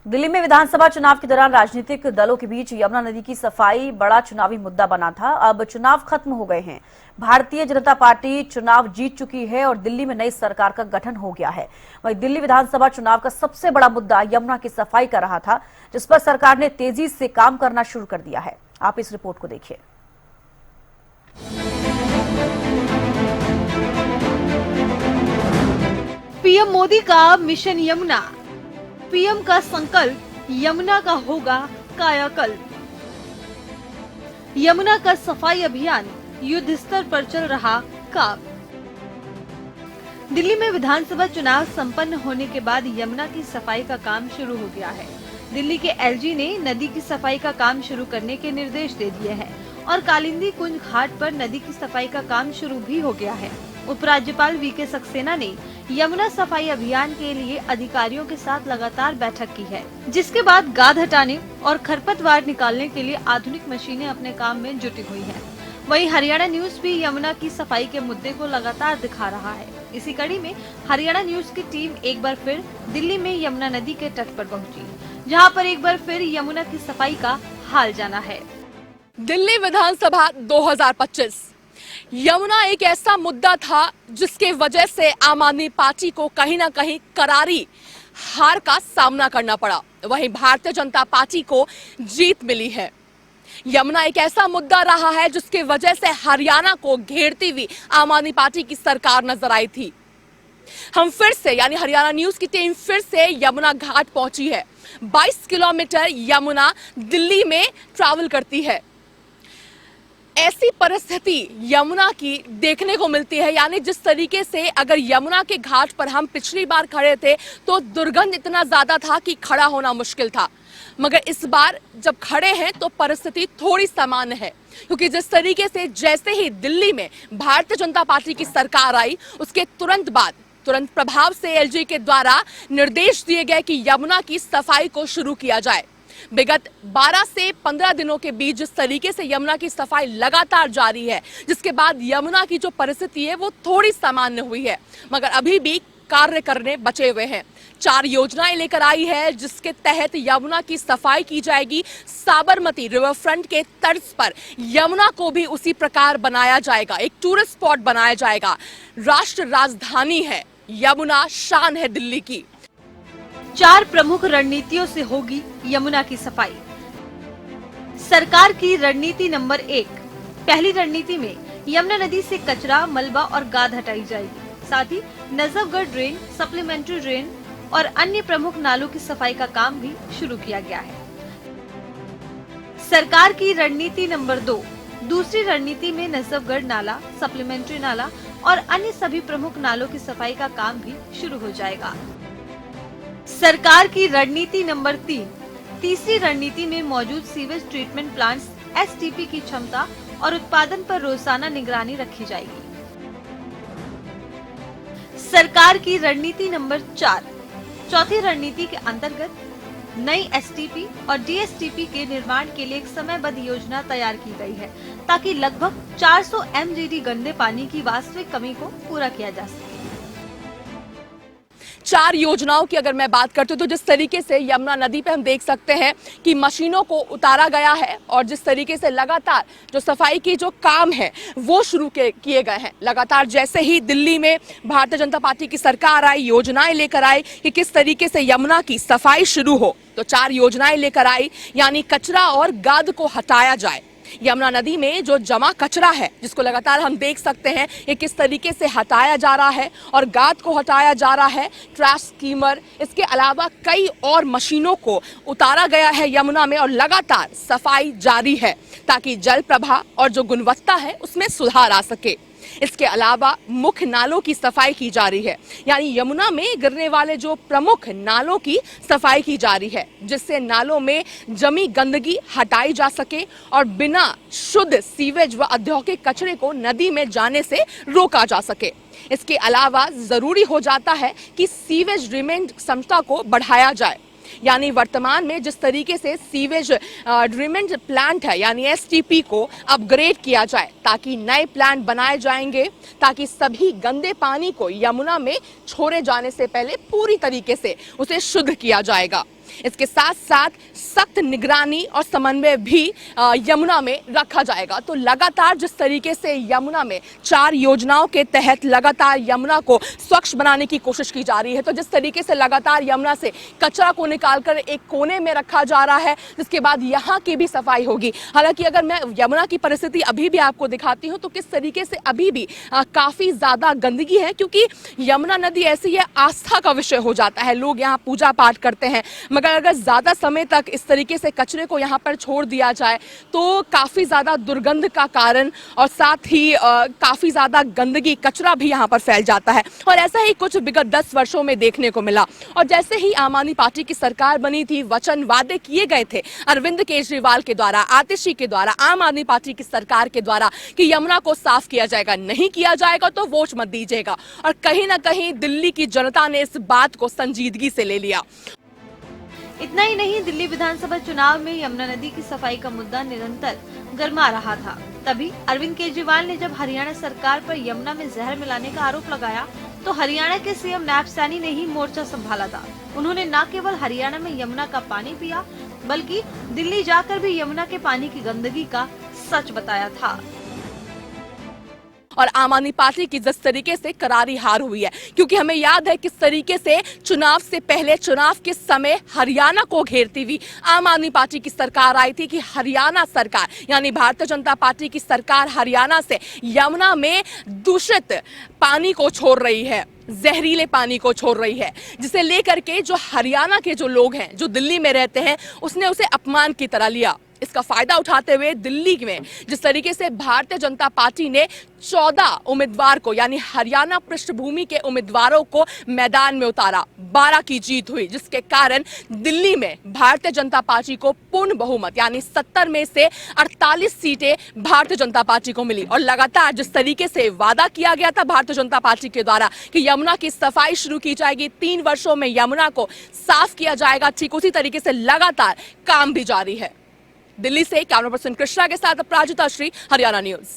दिल्ली में विधानसभा चुनाव के दौरान राजनीतिक दलों के बीच यमुना नदी की सफाई बड़ा चुनावी मुद्दा बना था। अब चुनाव खत्म हो गए हैं। भारतीय जनता पार्टी चुनाव जीत चुकी है और दिल्ली में नई सरकार का गठन हो गया है। वहीं दिल्ली विधानसभा चुनाव का सबसे बड़ा मुद्दा यमुना की सफाई का रहा था, जिस पर सरकार ने तेजी से काम करना शुरू कर दिया है। आप इस रिपोर्ट को देखिए। पीएम मोदी का मिशन यमुना, पीएम का संकल्प यमुना का होगा कायाकल्प। यमुना का सफाई अभियान युद्ध स्तर पर चल रहा काम। दिल्ली में विधानसभा चुनाव संपन्न होने के बाद यमुना की सफाई का काम शुरू हो गया है। दिल्ली के एलजी ने नदी की सफाई का काम शुरू करने के निर्देश दे दिए हैं और कालिंदी कुंज घाट पर नदी की सफाई का काम शुरू भी हो गया है। उपराज्यपाल वीके सक्सेना ने यमुना सफाई अभियान के लिए अधिकारियों के साथ लगातार बैठक की है, जिसके बाद गाद हटाने और खरपतवार निकालने के लिए आधुनिक मशीनें अपने काम में जुटी हुई हैं। वहीं हरियाणा न्यूज भी यमुना की सफाई के मुद्दे को लगातार दिखा रहा है। इसी कड़ी में हरियाणा न्यूज की टीम एक बार फिर दिल्ली में यमुना नदी के तट पर पहुंची, जहां पर एक बार फिर यमुना की सफाई का हाल जाना है। दिल्ली विधानसभा 2025 यमुना एक ऐसा मुद्दा था जिसके वजह से आम आदमी पार्टी को कहीं ना कहीं करारी हार का सामना करना पड़ा। वहीं भारतीय जनता पार्टी को जीत मिली है। यमुना एक ऐसा मुद्दा रहा है जिसके वजह से हरियाणा को घेरती हुई आम आदमी पार्टी की सरकार नजर आई थी। हम फिर से यानी हरियाणा न्यूज की टीम फिर से यमुना घाट पहुंची है। 22 किलोमीटर यमुना दिल्ली में ट्रैवल करती है। ऐसी परिस्थिति यमुना की देखने को मिलती है, यानी जिस तरीके से अगर यमुना के घाट पर हम पिछली बार खड़े थे तो दुर्गंध इतना ज्यादा था कि खड़ा होना मुश्किल था, मगर इस बार जब खड़े हैं तो परिस्थिति थोड़ी सामान्य है, क्योंकि जिस तरीके से जैसे ही दिल्ली में भारतीय जनता पार्टी की सरकार आई उसके तुरंत प्रभाव से एलजी के द्वारा निर्देश दिए गए कि यमुना की सफाई को शुरू किया जाए। विगत 12 से 15 दिनों के बीच जिस तरीके से यमुना की सफाई लगातार जारी है, जिसके बाद यमुना की जो परिस्थिति है वो थोड़ी सामान्य हुई है, मगर अभी भी कार्य करने बचे हुए हैं। 4 योजनाएं लेकर आई है जिसके तहत यमुना की सफाई की जाएगी। साबरमती रिवर फ्रंट के तर्ज पर यमुना को भी उसी प्रकार बनाया जाएगा, एक टूरिस्ट स्पॉट बनाया जाएगा। राष्ट्र राजधानी है यमुना, शान है दिल्ली की। 4 प्रमुख रणनीतियों से होगी यमुना की सफाई। सरकार की रणनीति नंबर 1। पहली रणनीति में यमुना नदी से कचरा, मलबा और गाद हटाई जाएगी। साथ ही नजफगढ़ ड्रेन, सप्लीमेंट्री ड्रेन और अन्य प्रमुख नालों की सफाई का काम भी शुरू किया गया है। सरकार की रणनीति नंबर 2। दूसरी रणनीति में नजफगढ़ नाला, सप्लीमेंट्री नाला और अन्य सभी प्रमुख नालों की सफाई का काम भी शुरू हो जाएगा। सरकार की रणनीति नंबर 3। तीसरी रणनीति में मौजूद सीवेज ट्रीटमेंट प्लांट्स एसटीपी की क्षमता और उत्पादन पर रोजाना निगरानी रखी जाएगी। सरकार की रणनीति नंबर 4। चौथी रणनीति के अंतर्गत नई एसटीपी और डीएसटीपी के निर्माण के लिए एक समयबद्ध योजना तैयार की गई है, ताकि लगभग 400 एमजीडी गंदे पानी की वास्तविक कमी को पूरा किया जा सके। 4 योजनाओं की अगर मैं बात करती हूँ तो जिस तरीके से यमुना नदी पे हम देख सकते हैं कि मशीनों को उतारा गया है और जिस तरीके से लगातार जो सफाई की जो काम है वो शुरू किए गए हैं। लगातार जैसे ही दिल्ली में भारतीय जनता पार्टी की सरकार आई, योजनाएं लेकर आई कि किस तरीके से यमुना की सफाई शुरू हो, तो 4 योजनाएं लेकर आई, यानी कचरा और गाद को हटाया जाए। यमुना नदी में जो जमा कचरा है जिसको लगातार हम देख सकते हैं ये किस तरीके से हटाया जा रहा है और गाद को हटाया जा रहा है। ट्रैश स्कीमर, इसके अलावा कई और मशीनों को उतारा गया है यमुना में और लगातार सफाई जारी है ताकि जल प्रवाह और जो गुणवत्ता है उसमें सुधार आ सके। इसके अलावा मुख्य नालों की सफाई की जा रही है, यानी यमुना में गिरने वाले जो प्रमुख नालों की सफाई की जा रही है, जिससे नालों में जमी गंदगी हटाई जा सके और बिना शुद्ध सीवेज व औद्योगिक कचरे को नदी में जाने से रोका जा सके। इसके अलावा जरूरी हो जाता है कि सीवेज ट्रीटमेंट क्षमता को बढ़ाया जाए, यानी वर्तमान में जिस तरीके से सीवेज ट्रीटमेंट प्लांट है यानी एसटीपी को अपग्रेड किया जाए ताकि नए प्लांट बनाए जाएंगे, ताकि सभी गंदे पानी को यमुना में छोड़े जाने से पहले पूरी तरीके से उसे शुद्ध किया जाएगा। इसके साथ साथ सख्त निगरानी और समन्वय भी यमुना में रखा जाएगा। तो लगातार जिस तरीके से यमुना में 4 योजनाओं के तहत लगातार यमुना को स्वच्छ बनाने की कोशिश की जा रही है, तो जिस तरीके से लगातार यमुना से कचरा को निकालकर एक कोने में रखा जा रहा है, जिसके बाद यहाँ की भी सफाई होगी। हालांकि अगर मैं यमुना की परिस्थिति अभी भी आपको दिखाती हूँ तो किस तरीके से अभी भी काफी ज्यादा गंदगी है, क्योंकि यमुना नदी ऐसी है, आस्था का विषय हो जाता है। लोग यहाँ पूजा पाठ करते हैं, मगर अगर ज्यादा समय तक इस तरीके से कचरे को यहाँ पर छोड़ दिया जाए तो काफी ज्यादा दुर्गंध का कारण और साथ ही काफी ज्यादा गंदगी, कचरा भी यहाँ पर फैल जाता है। और ऐसा ही कुछ विगत 10 वर्षों में देखने को मिला। और जैसे ही आम आदमी पार्टी की सरकार बनी थी, वचन वादे किए गए थे अरविंद केजरीवाल के द्वारा, आतिशी के द्वारा, आम आदमी पार्टी की सरकार के द्वारा कि यमुना को साफ किया जाएगा, नहीं किया जाएगा तो वोट मत दीजिएगा। और कहीं ना कहीं दिल्ली की जनता ने इस बात को संजीदगी से ले लिया। इतना ही नहीं, दिल्ली विधानसभा चुनाव में यमुना नदी की सफाई का मुद्दा निरंतर गर्मा रहा था। तभी अरविंद केजरीवाल ने जब हरियाणा सरकार पर यमुना में जहर मिलाने का आरोप लगाया तो हरियाणा के सीएम नायब सैनी ने ही मोर्चा संभाला था। उन्होंने न केवल हरियाणा में यमुना का पानी पिया, बल्कि दिल्ली जाकर भी यमुना के पानी की गंदगी का सच बताया था। और आम आदमी पार्टी की जिस तरीके से करारी हार हुई है, क्योंकि हमें याद है किस तरीके से चुनाव से पहले, चुनाव के समय हरियाणा को घेरती हुई आम आदमी पार्टी की सरकार आई थी कि हरियाणा सरकार यानी भारतीय जनता पार्टी की सरकार हरियाणा से यमुना में दूषित पानी को छोड़ रही है, जहरीले पानी को छोड़ रही है, जिसे लेकर के जो हरियाणा के जो लोग हैं, जो दिल्ली में रहते हैं, उसने उसे अपमान की तरह लिया। इसका फायदा उठाते हुए दिल्ली में जिस तरीके से भारतीय जनता पार्टी ने 14 उम्मीदवार को यानी हरियाणा पृष्ठभूमि के उम्मीदवारों को मैदान में उतारा, 12 की जीत हुई, जिसके कारण दिल्ली में भारतीय जनता पार्टी को पूर्ण बहुमत यानी 70 में से 48 सीटें भारतीय जनता पार्टी को मिली। और लगातार जिस तरीके से वादा किया गया था भारतीय जनता पार्टी के द्वारा कि यमुना की सफाई शुरू की जाएगी, 3 वर्षों में यमुना को साफ किया जाएगा, ठीक उसी तरीके से लगातार काम भी जारी है। दिल्ली से कैमरा पर्सन कृष्णा के साथ अपराजिता श्री, हरियाणा न्यूज।